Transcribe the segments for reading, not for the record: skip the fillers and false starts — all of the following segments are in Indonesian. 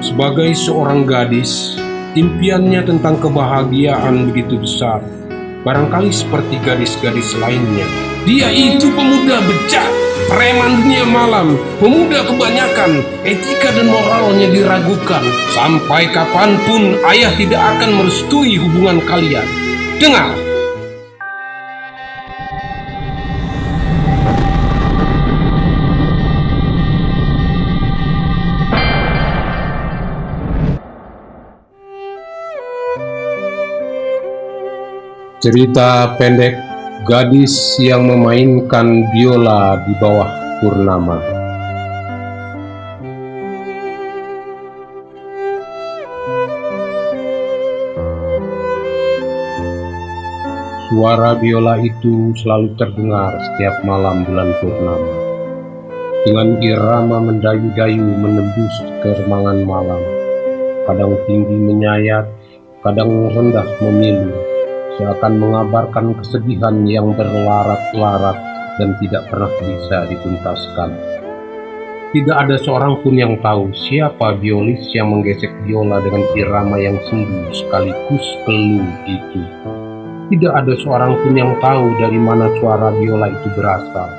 Sebagai seorang gadis, impiannya tentang kebahagiaan begitu besar. Barangkali seperti gadis-gadis lainnya. Dia itu pemuda bejat, preman dunia malam, pemuda kebanyakan, etika dan moralnya diragukan. Sampai kapanpun ayah tidak akan merestui hubungan kalian. Dengar! Cerita pendek gadis yang memainkan biola di bawah purnama. Suara biola itu selalu terdengar setiap malam bulan purnama. Dengan irama mendayu-dayu menembus keremangan malam. Kadang tinggi menyayat, kadang rendah memilu. Seakan mengabarkan kesedihan yang berlarat-larat dan tidak pernah bisa dituntaskan. Tidak ada seorang pun yang tahu siapa biolis yang menggesek biola dengan irama yang sendu sekaligus keluh itu. Tidak ada seorang pun yang tahu dari mana suara biola itu berasal.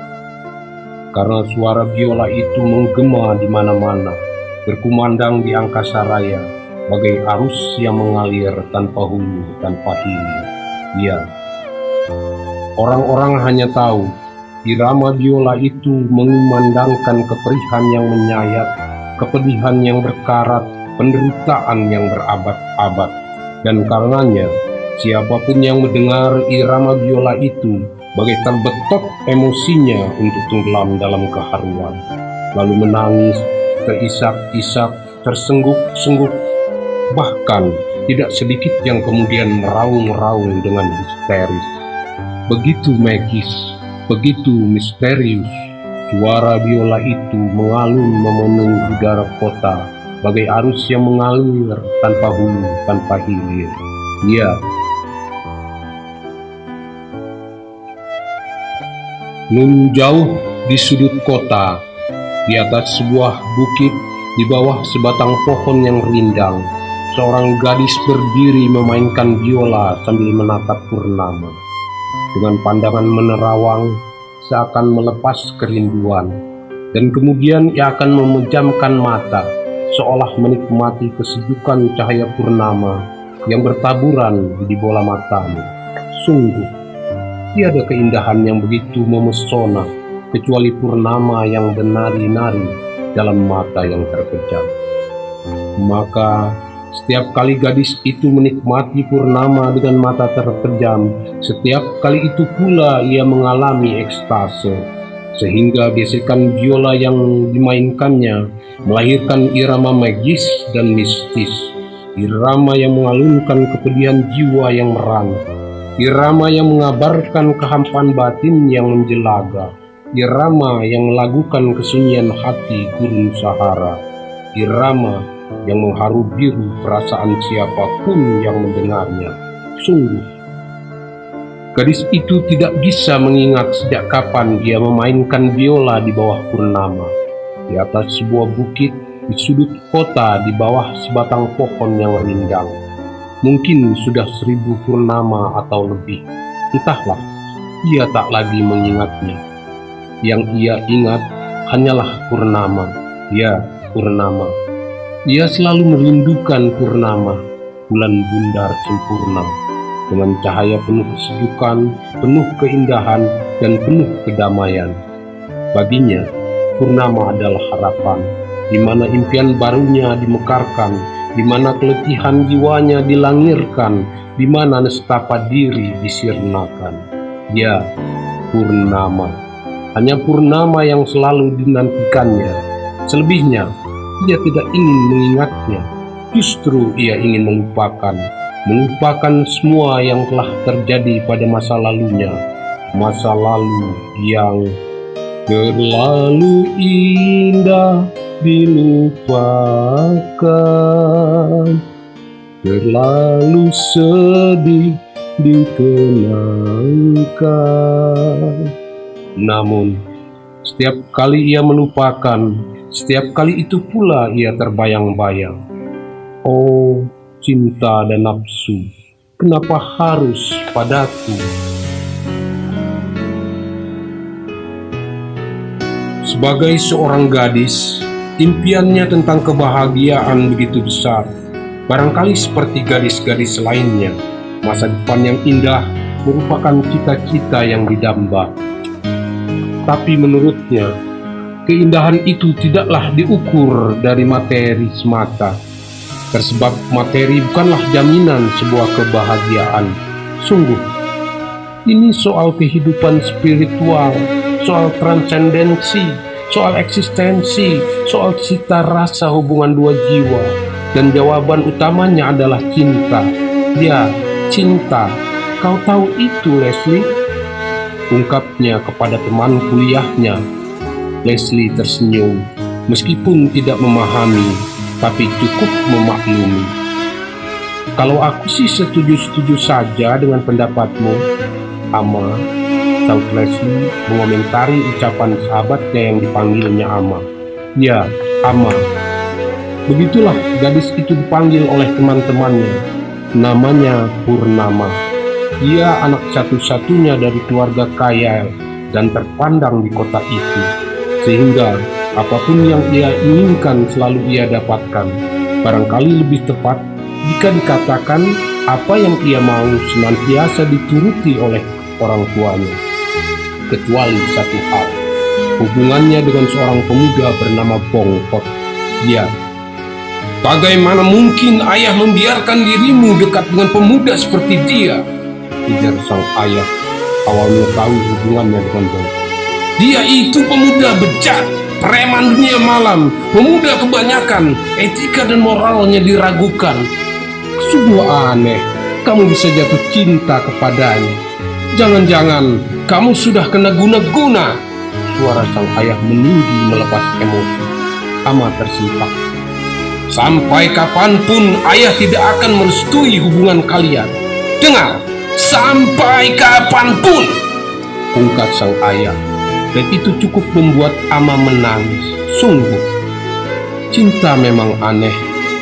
Karena suara biola itu menggema di mana-mana, berkumandang di angkasa raya, bagai arus yang mengalir tanpa hulu, tanpa hilir. Ya, orang-orang hanya tahu irama biola itu mengumandangkan keperihan yang menyayat, kepedihan yang berkarat, penderitaan yang berabad-abad. Dan karenanya, siapapun yang mendengar irama biola itu bagai terbetok emosinya untuk tenggelam dalam keharuan, lalu menangis, terisak-isak, tersengguk-sengguk, bahkan tidak sedikit yang kemudian meraung-raung dengan histeris. Begitu magis, begitu misterius, suara biola itu mengalun memenuhi udara kota, bagai arus yang mengalir tanpa hulu, tanpa hilir. Ya, nun jauh di sudut kota, di atas sebuah bukit, di bawah sebatang pohon yang rindang, seorang gadis berdiri memainkan biola sambil menatap purnama. Dengan pandangan menerawang, seakan melepas kerinduan, dan kemudian ia akan memejamkan mata, seolah menikmati kesejukan cahaya purnama yang bertaburan di bola matanya. Sungguh, tiada keindahan yang begitu memesona, kecuali purnama yang bernari-nari dalam mata yang terpejam. Maka setiap kali gadis itu menikmati purnama dengan mata terpejam, setiap kali itu pula ia mengalami ekstase, sehingga gesekan biola yang dimainkannya melahirkan irama magis dan mistis, irama yang mengalunkan kepedihan jiwa yang merana, irama yang mengabarkan kehampaan batin yang menjelaga, irama yang melagukan kesunyian hati gurun Sahara, irama yang mengharu biru perasaan siapapun yang mendengarnya. Sungguh, gadis itu tidak bisa mengingat sejak kapan ia memainkan biola di bawah purnama, di atas sebuah bukit, di sudut kota, di bawah sebatang pohon yang rindang. Mungkin sudah 1000 purnama atau lebih. Entahlah, ia tak lagi mengingatnya. Yang ia ingat hanyalah purnama. Ya, purnama. Ia selalu merindukan purnama, bulan bundar sempurna, dengan cahaya penuh kesejukan, penuh keindahan, dan penuh kedamaian. Baginya, purnama adalah harapan, di mana impian barunya dimekarkan, di mana keletihan jiwanya dilangirkan, di mana nestapa diri disirnakan. Ya, purnama. Hanya purnama yang selalu dinantikannya. Selebihnya, ia tidak ingin mengingatnya, justru ia ingin melupakan semua yang telah terjadi pada masa lalunya, masa lalu yang terlalu indah dilupakan, terlalu sedih dikenangkan. Namun, setiap kali ia melupakan, setiap kali itu pula ia terbayang-bayang. Oh, cinta dan nafsu, kenapa harus padaku? Sebagai seorang gadis, impiannya tentang kebahagiaan begitu besar. Barangkali seperti gadis-gadis lainnya, masa depan yang indah merupakan cita-cita yang didamba. Tapi menurutnya, keindahan itu tidaklah diukur dari materi semata. Tersebab materi bukanlah jaminan sebuah kebahagiaan. Sungguh, ini soal kehidupan spiritual, soal transendensi, soal eksistensi, soal cita rasa hubungan dua jiwa. Dan jawaban utamanya adalah cinta. Ya, cinta. Kau tahu itu, Leslie? Ungkapnya kepada teman kuliahnya. Leslie tersenyum, meskipun tidak memahami, tapi cukup memaklumi. Kalau aku sih setuju-setuju saja dengan pendapatmu, Ama. Saud Leslie mengomentari ucapan sahabatnya yang dipanggilnya Ama. Ya, Ama. Begitulah gadis itu dipanggil oleh teman-temannya. Namanya Purnama. Ia anak satu-satunya dari keluarga kaya dan terpandang di kota itu, sehingga apapun yang ia inginkan selalu ia dapatkan. Barangkali lebih tepat jika dikatakan apa yang ia mau senantiasa dituruti oleh orang tuanya. Kecuali satu hal, hubungannya dengan seorang pemuda bernama Bongkot. Ya, bagaimana mungkin ayah membiarkan dirimu dekat dengan pemuda seperti dia? Ujar sang ayah awal mengetahui hubungannya dengan Bongkot. Dia itu pemuda bejat, preman dunia malam, pemuda kebanyakan, etika dan moralnya diragukan. Sungguh aneh, kamu bisa jatuh cinta kepadanya. Jangan-jangan kamu sudah kena guna-guna. Suara sang ayah meninggi melepas emosi. Ama tersentak. Sampai kapanpun ayah tidak akan merestui hubungan kalian. Dengar, sampai kapanpun, ungkap sang ayah. Dan itu cukup membuat Ama menangis. Sungguh, cinta memang aneh.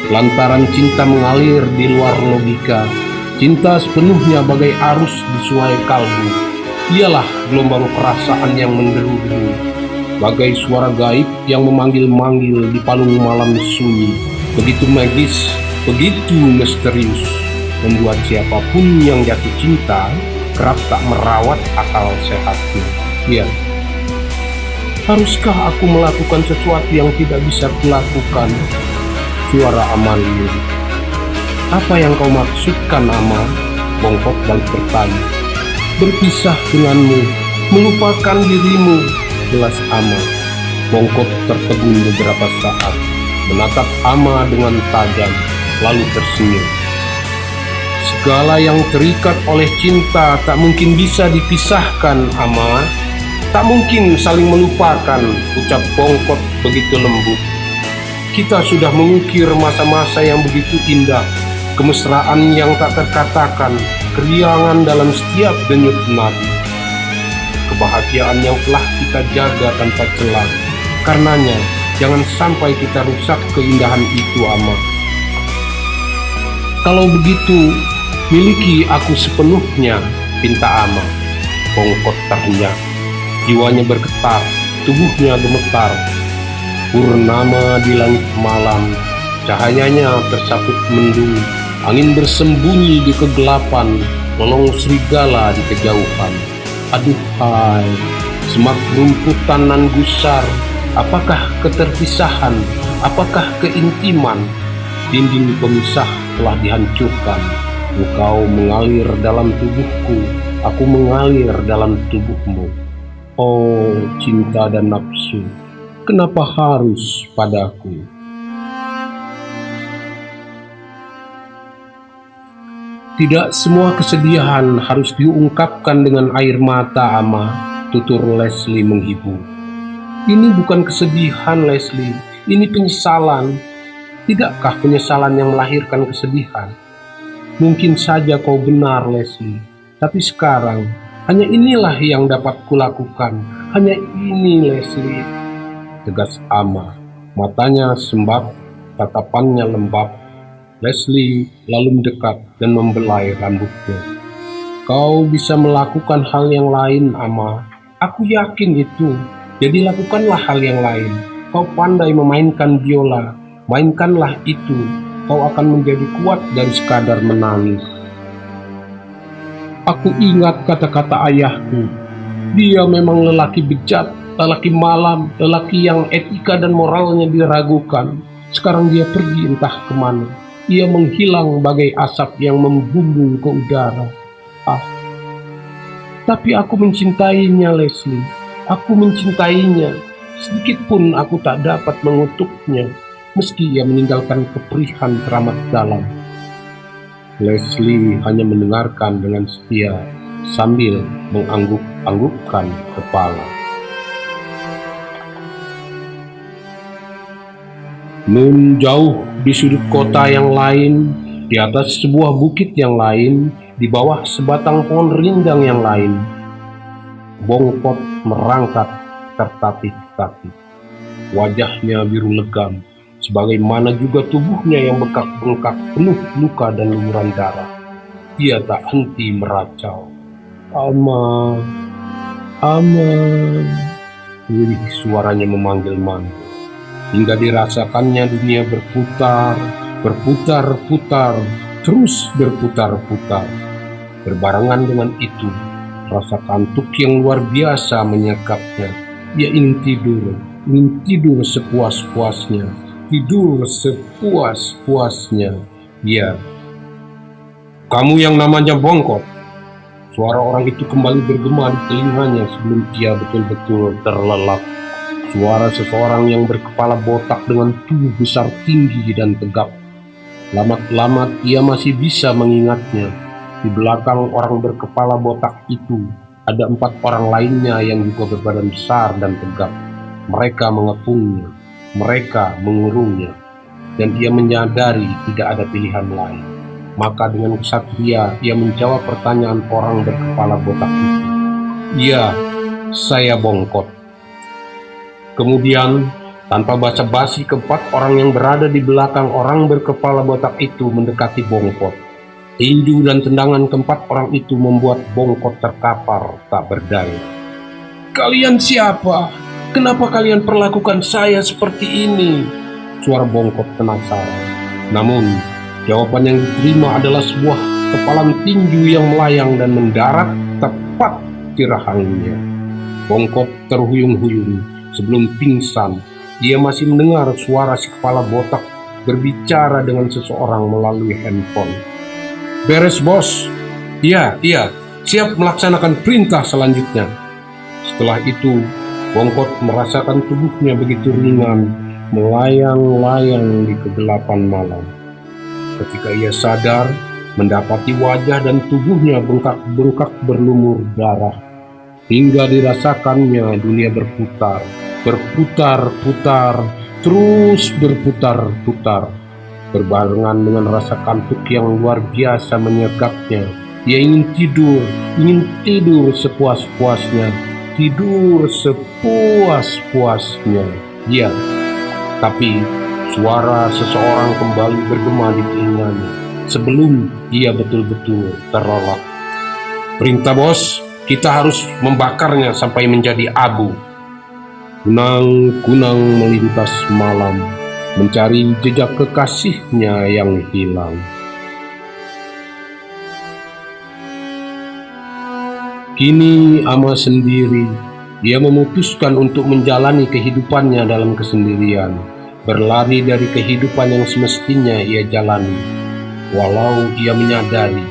Lantaran cinta mengalir di luar logika. Cinta sepenuhnya bagai arus di sungai kalbu. Ialah gelombang perasaan yang menderu-deru, bagai suara gaib yang memanggil-manggil di palung malam sunyi. Begitu magis, begitu misterius, membuat siapapun yang jatuh cinta kerap tak merawat akal sehatnya. Ya, haruskah aku melakukan sesuatu yang tidak bisa kulakukan? Suara Ama lirik. Apa yang kau maksudkan, Ama? Bongkot balik bertanya. Berpisah denganmu, melupakan dirimu, jelas Ama. Bongkot tertegun beberapa saat, menatap Ama dengan tajam, lalu tersenyum. Segala yang terikat oleh cinta tak mungkin bisa dipisahkan, Ama. Tak mungkin saling melupakan, ucap Bongkot begitu lembut. Kita sudah mengukir masa-masa yang begitu indah, kemesraan yang tak terkatakan, keriangan dalam setiap denyut nadi. Kebahagiaan yang telah kita jaga tanpa celah. Karenanya, jangan sampai kita rusak keindahan itu, Ama. Kalau begitu, miliki aku sepenuhnya, pinta Ama. Bongkot terhenyak. Jiwanya bergetar, tubuhnya gemetar. Purnama di langit malam, cahayanya tersaput mendung. Angin bersembunyi di kegelapan, lolong serigala di kejauhan. Aduhai, semak rumputan nan gusar. Apakah keterpisahan? Apakah keintiman? Dinding pemisah telah dihancurkan. Engkau mengalir dalam tubuhku, aku mengalir dalam tubuhmu. Oh, cinta dan nafsu, kenapa harus padaku? Tidak semua kesedihan harus diungkapkan dengan air mata, Ama, tutur Leslie menghibur. Ini bukan kesedihan, Leslie, ini penyesalan. Tidakkah penyesalan yang melahirkan kesedihan? Mungkin saja kau benar, Leslie, tapi sekarang hanya inilah yang dapat kulakukan. Hanya ini, Leslie, tegas Ama. Matanya sembab, tatapannya lembab. Leslie lalu mendekat dan membelai rambutnya. Kau bisa melakukan hal yang lain, Ama. Aku yakin itu. Jadi lakukanlah hal yang lain. Kau pandai memainkan biola. Mainkanlah itu. Kau akan menjadi kuat dari sekadar menangis. Aku ingat kata-kata ayahku. Dia memang lelaki bejat, lelaki malam, lelaki yang etika dan moralnya diragukan. Sekarang dia pergi entah kemana. Ia menghilang bagai asap yang membumbung ke udara. Ah, tapi aku mencintainya, Leslie. Aku mencintainya. Sedikit pun aku tak dapat mengutuknya, meski ia meninggalkan keperihan teramat dalam. Leslie hanya mendengarkan dengan setia sambil mengangguk-anggukkan kepala. Nun jauh di sudut kota yang lain, di atas sebuah bukit yang lain, di bawah sebatang pohon rindang yang lain, Bongkot merangkak tertatih-tatih. Wajahnya biru legam, sebagaimana juga tubuhnya yang bengkak-bengkak penuh luka dan lumuran darah. Ia tak henti meracau. Ama, Ama, lirih suaranya memanggil-manggil. Hingga dirasakannya dunia berputar, berputar-putar, terus berputar-putar. Berbarengan dengan itu, rasa kantuk yang luar biasa menyekapnya. Ia ingin tidur sepuas-puasnya, tidur sepuas-puasnya. Ya, kamu yang namanya Bongkot. Suara orang itu kembali bergema di telinganya sebelum ia betul-betul terlelap. Suara seseorang yang berkepala botak dengan tubuh besar tinggi dan tegap. Lamat-lamat ia masih bisa mengingatnya. Di belakang orang berkepala botak itu ada 4 orang lainnya yang juga berbadan besar dan tegap. Mereka mengepungnya, mereka mengurungnya, dan ia menyadari tidak ada pilihan lain. Maka dengan kesatria ia menjawab pertanyaan orang berkepala botak itu. "Iya, saya Bongkot." Kemudian, tanpa basa-basi, keempat orang yang berada di belakang orang berkepala botak itu mendekati Bongkot. Tinju dan tendangan keempat orang itu membuat Bongkot terkapar tak berdaya. "Kalian siapa? Kenapa kalian perlakukan saya seperti ini?" Suara Bongkot penasaran. Namun, jawaban yang diterima adalah sebuah kepalan tinju yang melayang dan mendarat tepat di rahangnya. Bongkot terhuyung-huyung. Sebelum pingsan, ia masih mendengar suara si kepala botak berbicara dengan seseorang melalui handphone. "Beres, bos. Iya, siap melaksanakan perintah selanjutnya." Setelah itu, Bongkot merasakan tubuhnya begitu ringan, melayang-layang di kegelapan malam. Ketika ia sadar, mendapati wajah dan tubuhnya bengkak-bengkak berlumur darah. Hingga dirasakannya dunia berputar, berputar-putar, terus berputar-putar. Berbarengan dengan rasa kantuk yang luar biasa menyekapnya, ia ingin tidur sepuas-puasnya, tidur sepuas-puasnya. Ya, tapi suara seseorang kembali bergema di telinganya sebelum ia betul-betul terlelap. "Perintah bos, kita harus membakarnya sampai menjadi abu." Kunang-kunang melintas malam, mencari jejak kekasihnya yang hilang. Kini Ama sendiri. Dia memutuskan untuk menjalani kehidupannya dalam kesendirian, berlari dari kehidupan yang semestinya ia jalani. Walau ia menyadari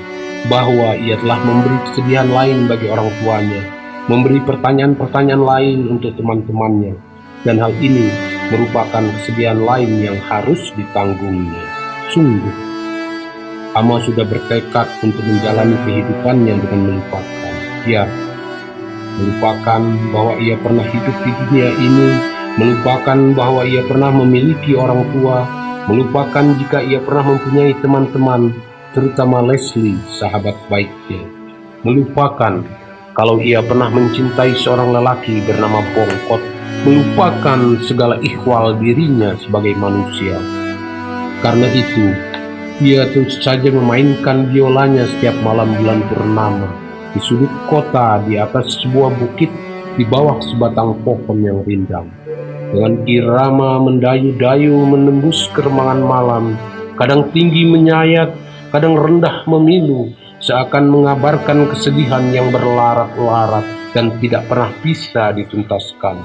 bahwa ia telah memberi kesedihan lain bagi orang tuanya, memberi pertanyaan-pertanyaan lain untuk teman-temannya, dan hal ini merupakan kesedihan lain yang harus ditanggungnya. Sungguh, Ama sudah bertekad untuk menjalani kehidupannya dengan melupakan. Ya, melupakan bahwa ia pernah hidup di dunia ini, melupakan bahwa ia pernah memiliki orang tua, melupakan jika ia pernah mempunyai teman-teman, terutama Leslie, sahabat baiknya. Melupakan kalau ia pernah mencintai seorang lelaki bernama Bongkot, melupakan segala ikhwal dirinya sebagai manusia. Karena itu, Ia terus saja memainkan biolanya setiap malam bulan purnama di sudut kota, di atas sebuah bukit, di bawah sebatang pohon yang rindang. Dengan irama mendayu-dayu menembus keremangan malam, kadang tinggi menyayat, kadang rendah memilu, seakan mengabarkan kesedihan yang berlarat-larat dan tidak pernah bisa dituntaskan.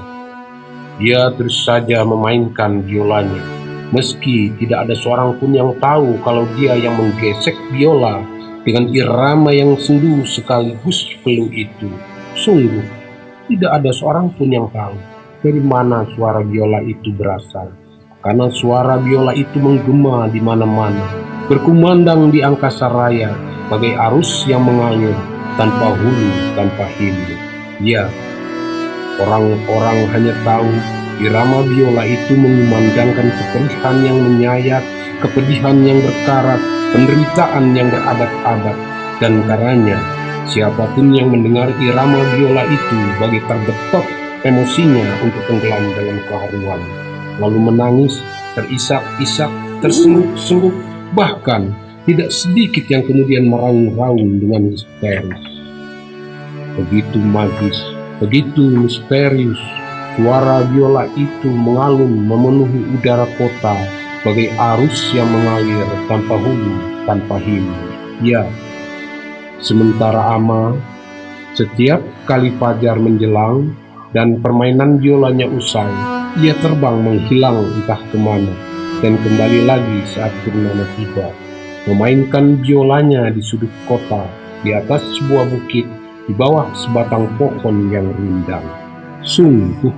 Dia terus saja memainkan biolanya, meski tidak ada seorang pun yang tahu kalau dia yang menggesek biola dengan irama yang sendu sekaligus peluh itu. Sungguh, tidak ada seorang pun yang tahu dari mana suara biola itu berasal, karena suara biola itu menggema di mana-mana, berkumandang di angkasa raya, bagai arus yang mengalir tanpa hulu, tanpa hilir. Ya, orang-orang hanya tahu irama biola itu mengumandangkan kepedihan yang menyayat, kepedihan yang berkarat, penderitaan yang beradat-adat, dan karenanya siapapun yang mendengar irama biola itu bagai terbetot emosinya untuk tenggelam dalam keharuan, lalu menangis, terisak-isak, tersengguk-sengguk, bahkan tidak sedikit yang kemudian meraung-raung dengan histeris. Begitu magis, begitu misterius, suara biola itu mengalun memenuhi udara kota bagai arus yang mengalir tanpa hulu, tanpa hilir. Ya, sementara ama, setiap kali fajar menjelang dan permainan biolanya usai, ia terbang menghilang entah kemana, dan kembali lagi saat purnama tiba, memainkan biolanya di sudut kota, di atas sebuah bukit, di bawah sebatang pohon yang rindang. Sungguh